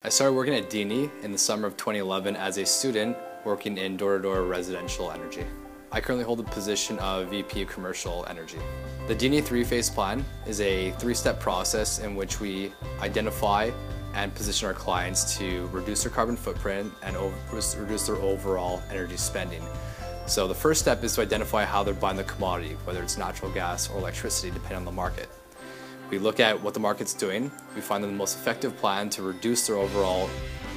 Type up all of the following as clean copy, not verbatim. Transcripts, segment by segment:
I started working at DNE in the summer of 2011 as a student working in door-to-door residential energy. I currently hold the position of VP of Commercial Energy. The DNE three-phase plan is a three-step process in which we identify and position our clients to reduce their carbon footprint and reduce their overall energy spending. So the first step is to identify how they're buying the commodity, whether it's natural gas or electricity, depending on the market. We look at what the market's doing, we find them the most effective plan to reduce their overall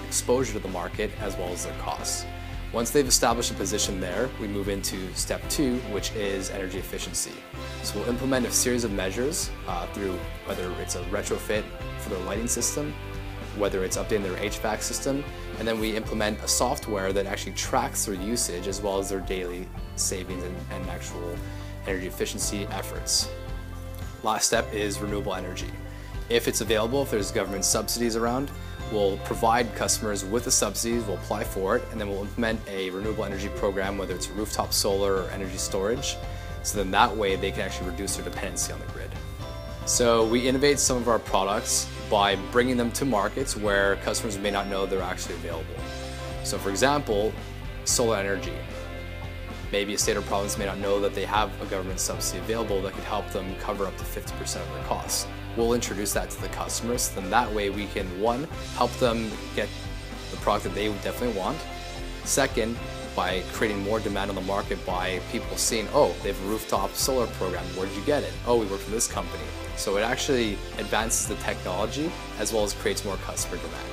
exposure to the market as well as their costs. Once they've established a position there, we move into step 2, which is energy efficiency. So we'll implement a series of measures through whether it's a retrofit for their lighting system, whether it's updating their HVAC system, and then we implement a software that actually tracks their usage as well as their daily savings and actual energy efficiency efforts. Last step is renewable energy. If it's available, if there's government subsidies around, we'll provide customers with the subsidies, we'll apply for it, and then we'll implement a renewable energy program, whether it's rooftop solar or energy storage, so then that way they can actually reduce their dependency on the grid. So we innovate some of our products by bringing them to markets where customers may not know they're actually available. So for example, solar energy. Maybe a state or province may not know that they have a government subsidy available that could help them cover up to 50% of their costs. We'll introduce that to the customers, then that way we can, one, help them get the product that they definitely want. Second, by creating more demand on the market by people seeing, oh, they have a rooftop solar program, where did you get it? Oh, we work for this company. So it actually advances the technology as well as creates more customer demand.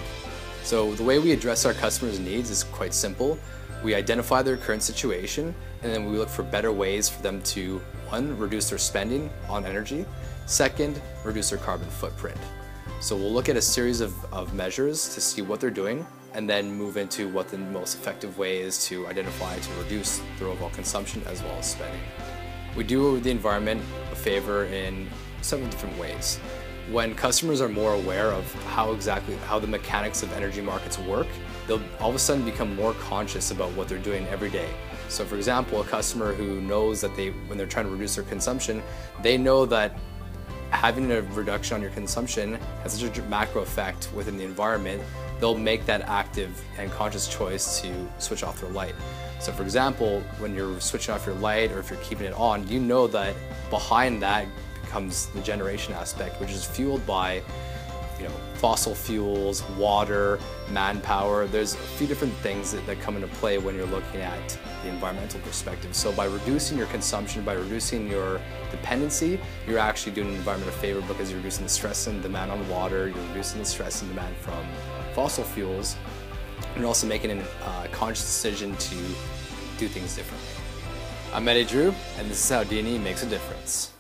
So the way we address our customers' needs is quite simple. We identify their current situation, and then we look for better ways for them to, one, reduce their spending on energy, second, reduce their carbon footprint. So we'll look at a series of measures to see what they're doing, and then move into what the most effective way is to identify to reduce their overall consumption as well as spending. We do the environment a favor in several different ways. When customers are more aware of how the mechanics of energy markets work, they'll all of a sudden become more conscious about what they're doing every day. So for example, a customer who knows that when they're trying to reduce their consumption, they know that having a reduction on your consumption has such a macro effect within the environment, they'll make that active and conscious choice to switch off their light. So for example, when you're switching off your light or if you're keeping it on, you know that behind that comes the generation aspect, which is fueled by fossil fuels, water, manpower. There's a few different things that come into play when you're looking at the environmental perspective. So by reducing your consumption, by reducing your dependency, you're actually doing the environment a favor because you're reducing the stress and demand on water, you're reducing the stress and demand from fossil fuels, and you're also making a conscious decision to do things differently. I'm Eddie Drew, and this is how DNE makes a difference.